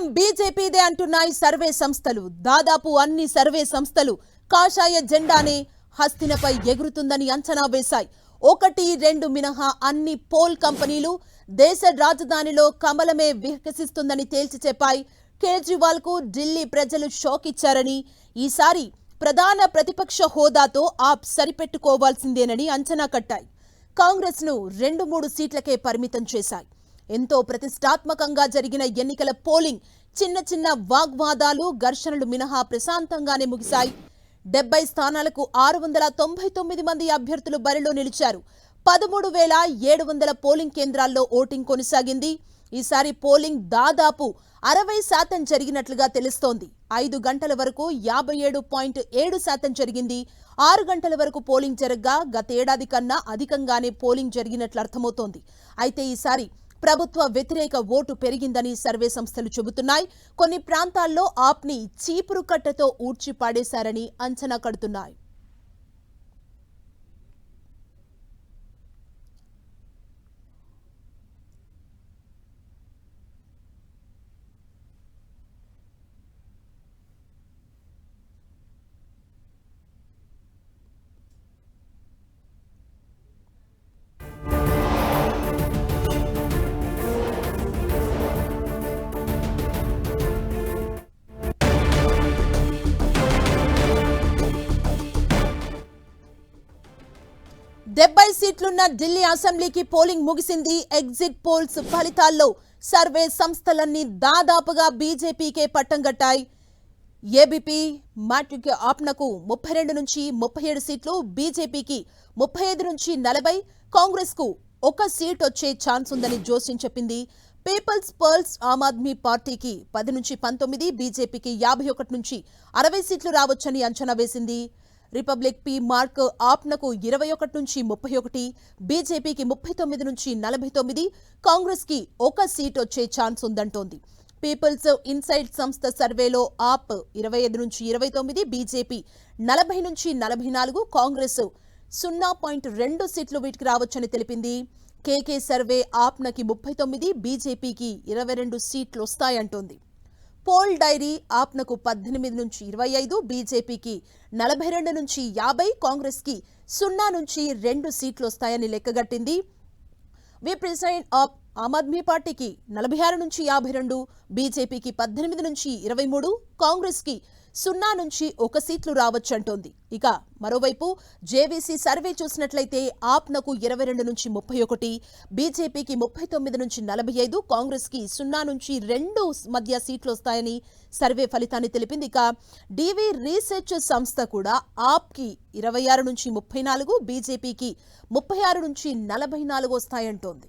విజయం బీజేపీదే అంటున్నాయి సర్వే సంస్థలు. దాదాపు అన్ని సర్వే సంస్థలు కాషాయ జెండానే హస్తినపై ఎగురుతుందని అంచనా వేశాయి. 1-2 మినహా అన్ని పోల్ కంపెనీలు దేశ రాజధానిలో కమలమే వికసిస్తుందని తేల్చి చెప్పాయి. కేజ్రీవాల్ కు ఢిల్లీ ప్రజలు షాక్ ఇచ్చారని, ఈసారి ప్రధాన ప్రతిపక్ష హోదాతో ఆప్ సరిపెట్టుకోవాల్సిందేనని అంచనా కట్టాయి. కాంగ్రెస్ ను 2-3 సీట్లకే పరిమితం చేశాయి. ఎంతో ప్రతిష్టాత్మకంగా జరిగిన ఎన్నికల పోలింగ్ చిన్న చిన్న వాగ్వాదాలు, ఘర్షణలు మినహా ప్రశాంతంగానే ముగిశాయి. 70 స్థానాలకు 699 మంది అభ్యర్థులు బరిలో నిలిచారు. 13,700 పోలింగ్ కేంద్రాల్లో ఓటింగ్ కొనసాగింది. ఈసారి పోలింగ్ దాదాపు 60% జరిగినట్లుగా తెలుస్తోంది. 5 గంటల వరకు 57.7% జరిగింది. 6 గంటల వరకు పోలింగ్ జరగ్గా గతేడాది కన్నా అధికంగానే పోలింగ్ జరిగినట్లు అర్థమవుతోంది. అయితే ఈసారి ప్రభుత్వ వ్యతిరేక ఓటు పెరిగిందని సర్వే సంస్థలు చెబుతున్నాయి. కొన్ని ప్రాంతాల్లో ఆప్ని చీపురు కట్టతో ఊడ్చి పాడేశారని అంచనా కడుతున్నాయి. సీట్లున్న ఢిల్లీ అసెంబ్లీకి పోలింగ్ ముగిసింది. ఎగ్జిట్ పోల్స్ ఫలితాల్లో సర్వే సంస్థలన్నీ దాదాపుగా బీజేపీకే పట్టం కట్టాయి. ఏబీపీ మాట్రిక్ ఆప్నకు 32 నుంచి 37 సీట్లు, బీజేపీకి 35 నుంచి 40, కాంగ్రెస్ కు 1 సీట్ వచ్చే ఛాన్స్ ఉందని జోస్యం చెప్పింది. పీపుల్స్ పర్ల్స్ ఆమ్ ఆద్మీ పార్టీకి 10 నుంచి 19, బీజేపీకి 51 నుంచి 60 సీట్లు రావచ్చని అంచనా వేసింది. రిపబ్లిక్ పి మార్క్ ఆప్నకు 21 నుంచి 31, బీజేపీకి 39 నుంచి 49, కాంగ్రెస్ కి 1 సీట్ వచ్చే ఛాన్స్ ఉందంటోంది. పీపుల్స్ ఇన్సైడ్ సంస్థ సర్వేలో ఆప్ 25 నుంచి 29, బీజేపీ 40 నుంచి 44, కాంగ్రెస్ 0.2 సీట్లు వీటికి రావచ్చని తెలిపింది. కేకే సర్వే ఆప్నకి 39, బీజేపీకి 22 సీట్లు వస్తాయంటోంది. పోల్ డైరీ ఆప్నకు 18 నుంచి 25, బీజేపీకి 42 నుంచి 50, కాంగ్రెస్ కి 0 నుంచి 2 సీట్లు వస్తాయని లెక్కగట్టింది. విప్రెసైన్ ఆప్ ఆమ్ ఆద్మీ పార్టీకి 46 నుంచి 52, బీజేపీకి 18 నుంచి 23, కాంగ్రెస్ కి 0 నుంచి 1 సీట్లు రావచ్చంటోంది. ఇక మరోవైపు జేవీసీ సర్వే చూసినట్లయితే ఆప్నకు 22 నుంచి 31, బీజేపీకి 39 నుంచి 45, కాంగ్రెస్ కి 0 నుంచి 2 మధ్య సీట్లు వస్తాయని సర్వే ఫలితాన్ని తెలిపింది. ఇక డివి రీసెర్చ్ సంస్థ కూడా ఆప్ కి 26 నుంచి 34, బీజేపీకి 36 నుంచి 44 వస్తాయంటోంది.